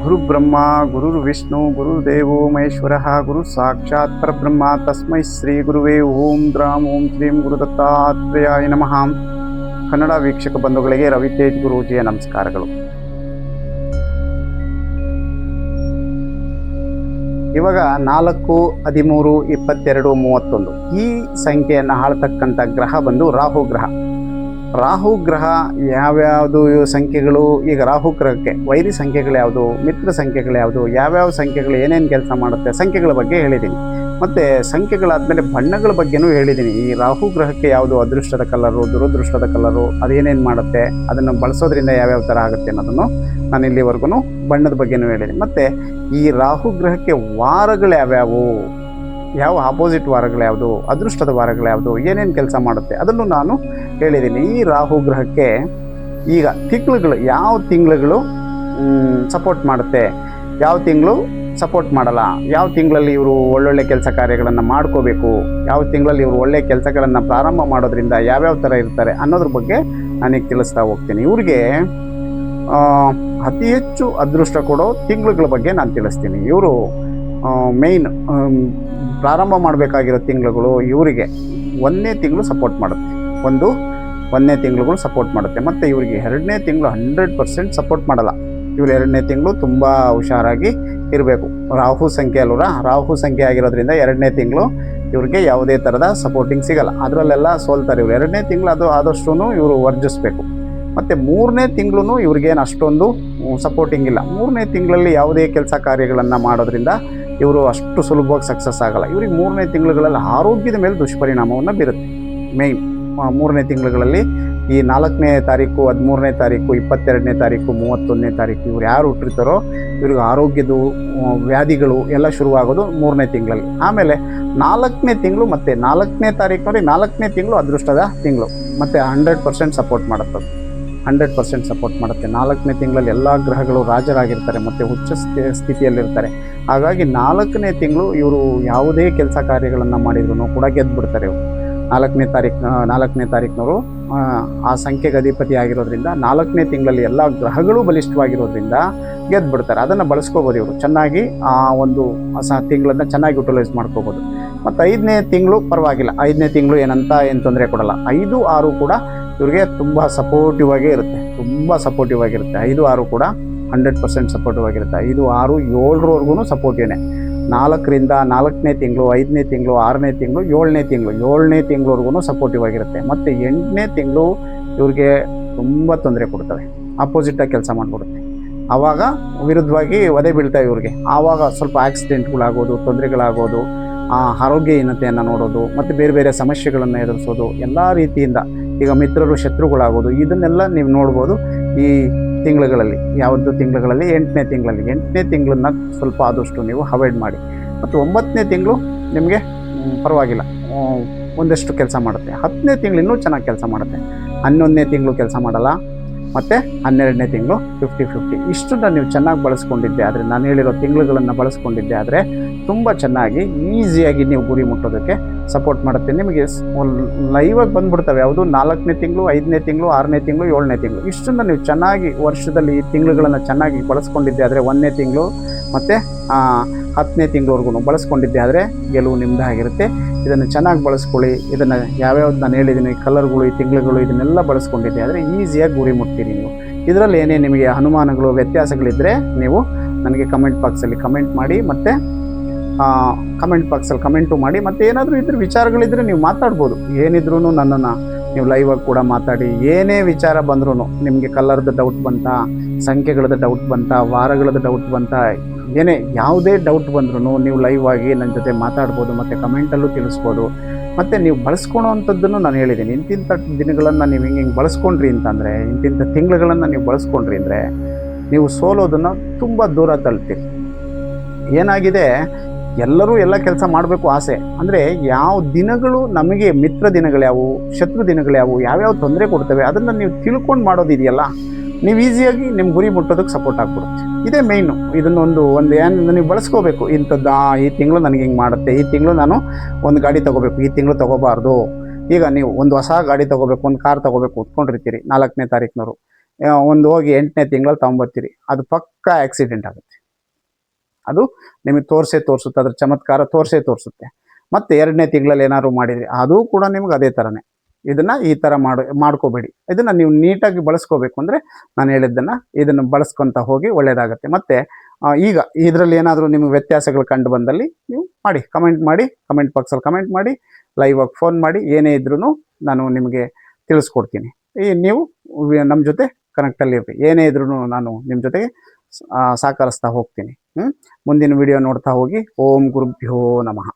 ಗುರುಬ್ರಹ್ಮ ಗುರುರ್ವಿಷ್ಣು ಗುರುದೇವೋ ಮಹೇಶ್ವರಃ ಗುರು ಸಾಕ್ಷಾತ್ ಪರಬ್ರಹ್ಮ ತಸ್ಮೈ ಶ್ರೀ ಗುರುವೇ ಓಂ ದ್ರಾಂ ಓಂ ಶ್ರೀಂ ಗುರುದತ್ತಾತ್ರೇಯಾಯ ನಮಃ. ಕನ್ನಡ ವೀಕ್ಷಕ ಬಂಧುಗಳಿಗೆ ರವಿತೇಜ್ ಗುರೂಜಿಯ ನಮಸ್ಕಾರಗಳು. ಇವಾಗ 4, 13, 22, 31 ಈ ಸಂಖ್ಯೆಯನ್ನು ಆಳ್ತಕ್ಕಂಥ ಗ್ರಹ ಬಂದು ರಾಹು ಗ್ರಹ. ರಾಹು ಗ್ರಹ ಯಾವ್ಯಾವುದು ಸಂಖ್ಯೆಗಳು, ಈಗ ರಾಹು ಗ್ರಹಕ್ಕೆ ವೈರಿ ಸಂಖ್ಯೆಗಳು ಯಾವುದು, ಮಿತ್ರ ಸಂಖ್ಯೆಗಳು ಯಾವುದು, ಯಾವ್ಯಾವ ಸಂಖ್ಯೆಗಳು ಏನೇನು ಕೆಲಸ ಮಾಡುತ್ತೆ, ಸಂಖ್ಯೆಗಳ ಬಗ್ಗೆ ಹೇಳಿದ್ದೀನಿ. ಮತ್ತು ಸಂಖ್ಯೆಗಳಾದಮೇಲೆ ಬಣ್ಣಗಳ ಬಗ್ಗೆನೂ ಹೇಳಿದ್ದೀನಿ. ಈ ರಾಹು ಗ್ರಹಕ್ಕೆ ಯಾವುದು ಅದೃಷ್ಟದ ಕಲರು, ದುರದೃಷ್ಟದ ಕಲರು, ಅದೇನೇನು ಮಾಡುತ್ತೆ, ಅದನ್ನು ಬಳಸೋದ್ರಿಂದ ಯಾವ್ಯಾವ ಥರ ಆಗುತ್ತೆ ಅನ್ನೋದನ್ನು ನಾನು ಇಲ್ಲಿವರೆಗೂ ಬಣ್ಣದ ಬಗ್ಗೆನೂ ಹೇಳಿದ್ದೀನಿ. ಮತ್ತು ಈ ರಾಹು ಗ್ರಹಕ್ಕೆ ವಾರಗಳು ಯಾವ್ಯಾವು, ಯಾವ ಆಪೋಸಿಟ್ ವಾರಗಳು ಯಾವುದು, ಅದೃಷ್ಟದ ವಾರಗಳು ಯಾವುದು, ಏನೇನು ಕೆಲಸ ಮಾಡುತ್ತೆ ಅದನ್ನು ನಾನು ಹೇಳಿದ್ದೀನಿ. ಈ ರಾಹು ಗ್ರಹಕ್ಕೆ ಈಗ ತಿಂಗಳುಗಳು, ಯಾವ ತಿಂಗಳುಗಳು ಸಪೋರ್ಟ್ ಮಾಡುತ್ತೆ, ಯಾವ ತಿಂಗಳು ಸಪೋರ್ಟ್ ಮಾಡಲ್ಲ, ಯಾವ ತಿಂಗಳಲ್ಲಿ ಇವರು ಒಳ್ಳೊಳ್ಳೆ ಕೆಲಸ ಕಾರ್ಯಗಳನ್ನು ಮಾಡ್ಕೋಬೇಕು, ಯಾವ ತಿಂಗಳಲ್ಲಿ ಇವರು ಒಳ್ಳೆಯ ಕೆಲಸಗಳನ್ನು ಪ್ರಾರಂಭ ಮಾಡೋದ್ರಿಂದ ಯಾವ್ಯಾವ ಥರ ಇರ್ತಾರೆ ಅನ್ನೋದ್ರ ಬಗ್ಗೆ ನಾನೀಗ ತಿಳಿಸ್ತಾ ಹೋಗ್ತೀನಿ. ಇವ್ರಿಗೆ ಅತಿ ಹೆಚ್ಚು ಅದೃಷ್ಟ ಕೊಡೋ ತಿಂಗಳುಗಳ ಬಗ್ಗೆ ನಾನು ತಿಳಿಸ್ತೀನಿ. ಇವರು ಮೇಯ್ನ್ ಪ್ರಾರಂಭ ಮಾಡಬೇಕಾಗಿರೋ ತಿಂಗಳುಗಳು ಇವರಿಗೆ 1ನೇ ತಿಂಗಳು ಸಪೋರ್ಟ್ ಮಾಡುತ್ತೆ, ಒಂದನೇ ತಿಂಗಳುಗಳು ಸಪೋರ್ಟ್ ಮಾಡುತ್ತೆ. ಮತ್ತು ಇವರಿಗೆ 2ನೇ ತಿಂಗಳು 100% ಸಪೋರ್ಟ್ ಮಾಡಲ್ಲ. ಇವರು 2ನೇ ತಿಂಗಳು ತುಂಬ ಹುಷಾರಾಗಿ ಇರಬೇಕು. ರಾಹು ಸಂಖ್ಯೆ ಅಲ್ವರ, ರಾಹು ಸಂಖ್ಯೆ ಆಗಿರೋದ್ರಿಂದ 2ನೇ ತಿಂಗಳು ಇವ್ರಿಗೆ ಯಾವುದೇ ಥರದ ಸಪೋರ್ಟಿಂಗ್ ಸಿಗಲ್ಲ, ಅದರಲ್ಲೆಲ್ಲ ಸೋಲ್ತಾರೆ ಇವರು. 2ನೇ ತಿಂಗಳು ಅದು ಆದಷ್ಟು ಇವರು ವರ್ಜಿಸಬೇಕು. ಮತ್ತು 3ನೇ ತಿಂಗಳು ಇವ್ರಿಗೇನು ಅಷ್ಟೊಂದು ಸಪೋರ್ಟಿಂಗ್ ಇಲ್ಲ. 3ನೇ ತಿಂಗಳಲ್ಲಿ ಯಾವುದೇ ಕೆಲಸ ಕಾರ್ಯಗಳನ್ನು ಮಾಡೋದ್ರಿಂದ ಇವರು ಅಷ್ಟು ಸುಲಭವಾಗಿ ಸಕ್ಸಸ್ ಆಗಲ್ಲ. ಇವ್ರಿಗೆ 3ನೇ ತಿಂಗಳುಗಳಲ್ಲಿ ಆರೋಗ್ಯದ ಮೇಲೆ ದುಷ್ಪರಿಣಾಮವನ್ನು ಬೀರುತ್ತೆ. ಮೇಯ್ನ್ 3ನೇ ತಿಂಗಳುಗಳಲ್ಲಿ ಈ 4ನೇ ತಾರೀಕು, 13ನೇ ತಾರೀಕು, 22ನೇ ತಾರೀಕು, 31ನೇ ತಾರೀಕು ಇವ್ರು ಯಾರು ಹುಟ್ಟಿರ್ತಾರೋ ಇವ್ರಿಗೆ ಆರೋಗ್ಯದ ವ್ಯಾಧಿಗಳು ಎಲ್ಲ ಶುರುವಾಗೋದು 3ನೇ ತಿಂಗಳಲ್ಲಿ. ಆಮೇಲೆ 4ನೇ ತಿಂಗಳು ಮತ್ತು 4ನೇ ತಾರೀಕು ನೋಡಿ, 4ನೇ ತಿಂಗಳು ಅದೃಷ್ಟದ ತಿಂಗಳು ಮತ್ತು 100% ಸಪೋರ್ಟ್ ಮಾಡುತ್ತೆ. 100% ಸಪೋರ್ಟ್ ಮಾಡುತ್ತೆ. 4ನೇ ತಿಂಗಳಲ್ಲಿ ಎಲ್ಲ ಗ್ರಹಗಳು ರಾಜರಾಗಿರ್ತಾರೆ ಮತ್ತು ಉಚ್ಚ ಸ್ಥಿತಿಯಲ್ಲಿರ್ತಾರೆ. ಹಾಗಾಗಿ 4ನೇ ತಿಂಗಳು ಇವರು ಯಾವುದೇ ಕೆಲಸ ಕಾರ್ಯಗಳನ್ನು ಮಾಡಿದ್ರು ಕೂಡ ಗೆದ್ದುಬಿಡ್ತಾರೆ ಇವರು. 4ನೇ ತಾರೀಕಿನವರು ಆ ಸಂಖ್ಯೆಗೆ ಅಧಿಪತಿ ಆಗಿರೋದ್ರಿಂದ 4ನೇ ತಿಂಗಳಲ್ಲಿ ಎಲ್ಲ ಗ್ರಹಗಳು ಬಲಿಷ್ಠವಾಗಿರೋದ್ರಿಂದ ಗೆದ್ದುಬಿಡ್ತಾರೆ. ಅದನ್ನು ಬಳಸ್ಕೋಬೋದು ಇವರು ಚೆನ್ನಾಗಿ. ಆ ಒಂದು ತಿಂಗಳನ್ನು ಚೆನ್ನಾಗಿ ಯುಟಿಲೈಸ್ ಮಾಡ್ಕೋಬೋದು. ಮತ್ತು 5ನೇ ತಿಂಗಳು ಪರವಾಗಿಲ್ಲ. 5ನೇ ತಿಂಗಳು ಏನು ತೊಂದರೆ ಕೊಡಲ್ಲ. 5, 6 ಕೂಡ ಇವ್ರಿಗೆ ತುಂಬ ಸಪೋರ್ಟಿವ್ ಆಗೇ ಇರುತ್ತೆ, ತುಂಬ ಸಪೋರ್ಟಿವ್ ಆಗಿರುತ್ತೆ. 5, 6 ಕೂಡ 100% ಸಪೋರ್ಟಿವ್ ಆಗಿರುತ್ತೆ. 5, 6, 7ರವರೆಗೂ ಸಪೋರ್ಟಿವ್ನೇ. 4ರಿಂದ 4ನೇ ತಿಂಗಳು, 5ನೇ ತಿಂಗಳು, 6ನೇ ತಿಂಗಳು, 7ನೇ ತಿಂಗಳವರೆಗೂ ಸಪೋರ್ಟಿವ್ ಆಗಿರುತ್ತೆ. ಮತ್ತು 8ನೇ ತಿಂಗಳು ಇವ್ರಿಗೆ ತುಂಬ ತೊಂದರೆ ಕೊಡ್ತವೆ, ಆಪೋಸಿಟಾಗಿ ಕೆಲಸ ಮಾಡಿಬಿಡುತ್ತೆ. ಆವಾಗ ವಿರುದ್ಧವಾಗಿ ಒದೆ ಬೀಳ್ತಾವೆ ಇವ್ರಿಗೆ. ಆವಾಗ ಸ್ವಲ್ಪ ಆಕ್ಸಿಡೆಂಟ್ಗಳಾಗೋದು, ತೊಂದರೆಗಳಾಗೋದು, ಆರೋಗ್ಯಹೀನತೆಯನ್ನು ನೋಡೋದು ಮತ್ತು ಬೇರೆ ಬೇರೆ ಸಮಸ್ಯೆಗಳನ್ನು ಎದುರಿಸೋದು ಎಲ್ಲ ರೀತಿಯಿಂದ. ಈಗ ಮಿತ್ರರು ಶತ್ರುಗಳಾಗೋದು, ಇದನ್ನೆಲ್ಲ ನೀವು ನೋಡ್ಬೋದು ಈ ತಿಂಗಳುಗಳಲ್ಲಿ. ಯಾವುದು ತಿಂಗಳುಗಳಲ್ಲಿ? 8ನೇ ತಿಂಗಳಲ್ಲಿ. 8ನೇ ತಿಂಗಳನ್ನ ಸ್ವಲ್ಪ ಆದಷ್ಟು ನೀವು ಅವಾಯ್ಡ್ ಮಾಡಿ. ಮತ್ತು 9ನೇ ತಿಂಗಳು ನಿಮಗೆ ಪರವಾಗಿಲ್ಲ, ಒಂದಷ್ಟು ಕೆಲಸ ಮಾಡುತ್ತೆ. 10ನೇ ತಿಂಗಳು ಇನ್ನೂ ಚೆನ್ನಾಗಿ ಕೆಲಸ ಮಾಡುತ್ತೆ. 11ನೇ ತಿಂಗಳು ಕೆಲಸ ಮಾಡಲ್ಲ. ಮತ್ತು 12ನೇ ತಿಂಗಳು 50-50. ಇಷ್ಟನ್ನು ನೀವು ಚೆನ್ನಾಗಿ ಬಳಸ್ಕೊಂಡಿದ್ದೆ ಆದರೆ, ನಾನು ಹೇಳಿರೋ ತಿಂಗಳುಗಳನ್ನು ಬಳಸ್ಕೊಂಡಿದ್ದೆ ಆದರೆ ತುಂಬ ಚೆನ್ನಾಗಿ ಈಸಿಯಾಗಿ ನೀವು ಗುರಿ ಮುಟ್ಟೋದಕ್ಕೆ ಸಪೋರ್ಟ್ ಮಾಡುತ್ತೆ. ನಿಮಗೆ ಲೈವಾಗಿ ಬಂದುಬಿಡ್ತವೆ ಯಾವುದು 4ನೇ ತಿಂಗಳು, 5ನೇ ತಿಂಗಳು, 6ನೇ ತಿಂಗಳು, 7ನೇ ತಿಂಗಳು. ಇಷ್ಟನ್ನು ನೀವು ಚೆನ್ನಾಗಿ ವರ್ಷದಲ್ಲಿ ಈ ತಿಂಗಳುಗಳನ್ನು ಚೆನ್ನಾಗಿ ಬಳಸ್ಕೊಂಡಿದ್ದೆ ಆದರೆ, 1ನೇ ತಿಂಗಳು ಮತ್ತು 10ನೇ ತಿಂಗಳವರೆಗೂ ಬಳಸ್ಕೊಂಡಿದ್ದೆ ಆದರೆ ಗೆಲುವು ನಿಮ್ಮದಾಗಿರುತ್ತೆ. ಇದನ್ನು ಚೆನ್ನಾಗಿ ಬಳಸ್ಕೊಳ್ಳಿ. ಇದನ್ನು ಯಾವ್ಯಾವ್ದು ನಾನು ಹೇಳಿದ್ದೀನಿ, ಕಲರ್ಗಳು, ಈ ತಿಂಗಳುಗಳು, ಇದನ್ನೆಲ್ಲ ಬಳಸ್ಕೊಂಡಿದ್ದೆ ಆದರೆ ಈಸಿಯಾಗಿ ಗುರಿ ಮುಟ್ತೀರಿ ನೀವು. ಇದರಲ್ಲಿ ಏನೇ ನಿಮಗೆ ಅನುಮಾನಗಳು, ವ್ಯತ್ಯಾಸಗಳಿದ್ದರೆ ನೀವು ನನಗೆ ಕಮೆಂಟ್ ಬಾಕ್ಸಲ್ಲಿ ಕಮೆಂಟ್ ಮಾಡಿ. ಮತ್ತು ಕಮೆಂಟ್ ಬಾಕ್ಸಲ್ಲಿ ಕಮೆಂಟು ಮಾಡಿ. ಮತ್ತು ಏನಾದರೂ ಇದ್ರ ವಿಚಾರಗಳಿದ್ದರೆ ನೀವು ಮಾತಾಡ್ಬೋದು. ಏನಿದ್ರೂ ನನ್ನನ್ನು ನೀವು ಲೈವಾಗಿ ಕೂಡ ಮಾತಾಡಿ. ಏನೇ ವಿಚಾರ ಬಂದ್ರೂ, ನಿಮಗೆ ಕಲರ್ದು ಡೌಟ್ ಬಂತಾ, ಸಂಖ್ಯೆಗಳದ್ದು ಡೌಟ್ ಬಂತಾ, ವಾರಗಳದ್ದು ಡೌಟ್ ಬಂತಾ, ಏನೇ ಯಾವುದೇ ಡೌಟ್ ಬಂದ್ರೂ ನೀವು ಲೈವ್ ಆಗಿ ನನ್ನ ಜೊತೆ ಮಾತಾಡ್ಬೋದು ಮತ್ತು ಕಮೆಂಟಲ್ಲೂ ತಿಳಿಸ್ಬೋದು. ಮತ್ತು ನೀವು ಬಳಸ್ಕೊಳೋ ಅಂಥದ್ದನ್ನು ನಾನು ಹೇಳಿದ್ದೀನಿ. ಇಂತಿಂಥ ದಿನಗಳನ್ನು ನೀವು ಹಿಂಗೆ ಬಳಸ್ಕೊಂಡ್ರಿ ಅಂತಂದರೆ, ಇಂತಿಂಥ ತಿಂಗಳುಗಳನ್ನು ನೀವು ಬಳಸ್ಕೊಂಡ್ರಿ ಅಂದರೆ ನೀವು ಸೋಲೋದನ್ನು ತುಂಬ ದೂರ ತಳ್ತೀರಿ. ಏನಾಗಿದೆ, ಎಲ್ಲರೂ ಎಲ್ಲ ಕೆಲಸ ಮಾಡಬೇಕು ಆಸೆ. ಅಂದರೆ ಯಾವ ದಿನಗಳು ನಮಗೆ ಮಿತ್ರ ದಿನಗಳು ಯಾವುವು, ಶತ್ರು ದಿನಗಳು ಯಾವುವು, ಯಾವ್ಯಾವ ತೊಂದರೆ ಕೊಡ್ತವೆ ಅದನ್ನು ನೀವು ತಿಳ್ಕೊಂಡು ಮಾಡೋದಿದೆಯಲ್ಲ, ನೀವು ಈಸಿಯಾಗಿ ನಿಮ್ಮ ಗುರಿ ಮುಟ್ಟೋದಕ್ಕೆ ಸಪೋರ್ಟ್ ಆಗಿಬಿಡುತ್ತೆ. ಇದೇ ಮೇಯ್ನು. ಇದನ್ನೊಂದು ಏನು ನೀವು ಬಳಸ್ಕೋಬೇಕು. ಇಂಥದ್ದು ಈ ತಿಂಗಳು ನನಗೆ ಹಿಂಗೆ ಮಾಡುತ್ತೆ, ಈ ತಿಂಗಳು ನಾನು ಒಂದು ಗಾಡಿ ತೊಗೋಬೇಕು, ಈ ತಿಂಗಳು ತೊಗೋಬಾರ್ದು. ಈಗ ನೀವು ಒಂದು ಹೊಸ ಗಾಡಿ ತೊಗೋಬೇಕು, ಒಂದು ಕಾರ್ ತೊಗೋಬೇಕು ಅಂದ್ಕೊಂಡಿರ್ತೀರಿ 4ನೇ ತಾರೀಕಿನವರು, ಒಂದು ಹೋಗಿ 8ನೇ ತಿಂಗಳಲ್ಲಿ ತೊಗೊಂಬರ್ತೀರಿ, ಅದು ಪಕ್ಕಾ ಆಕ್ಸಿಡೆಂಟ್ ಆಗುತ್ತೆ. ಅದು ನಿಮಗೆ ತೋರಿಸುತ್ತೆ, ಅದ್ರ ಚಮತ್ಕಾರ ತೋರಿಸುತ್ತೆ. ಮತ್ತು 2ನೇ ತಿಂಗಳಲ್ಲಿ ಏನಾದ್ರು ಮಾಡಿದ್ರಿ ಅದು ಕೂಡ ನಿಮ್ಗೆ ಅದೇ ಥರನೇ. ಇದನ್ನು ಈ ಥರ ಮಾಡ್ಕೋಬೇಡಿ. ಇದನ್ನು ನೀವು ನೀಟಾಗಿ ಬಳಸ್ಕೋಬೇಕು ಅಂದರೆ ನಾನು ಹೇಳಿದ್ದನ್ನು ಇದನ್ನು ಬಳಸ್ಕೊತ ಹೋಗಿ ಒಳ್ಳೆಯದಾಗುತ್ತೆ. ಮತ್ತು ಈಗ ಇದರಲ್ಲಿ ಏನಾದರೂ ನಿಮಗೆ ವ್ಯತ್ಯಾಸಗಳು ಕಂಡು ಬಂದಲ್ಲಿ ನೀವು ಕಮೆಂಟ್ ಬಾಕ್ಸಲ್ಲಿ ಕಮೆಂಟ್ ಮಾಡಿ, ಲೈವ್ ಆಗಿ ಫೋನ್ ಮಾಡಿ, ಏನೇ ಇದ್ರೂ ನಾನು ನಿಮಗೆ ತಿಳಿಸ್ಕೊಡ್ತೀನಿ. ನೀವು ನಮ್ಮ ಜೊತೆ ಕನೆಕ್ಟಲ್ಲಿರ್ರಿ. ಏನೇ ಇದ್ರೂ ನಾನು ನಿಮ್ಮ ಜೊತೆಗೆ ಸಹಕರಿಸ್ತಾ ಹೋಗ್ತೀನಿ. ಮುಂದಿನ ವಿಡಿಯೋ ನೋಡ್ತಾ ಹೋಗಿ. ಓಂ ಗುರುಭ್ಯೋ ನಮಃ.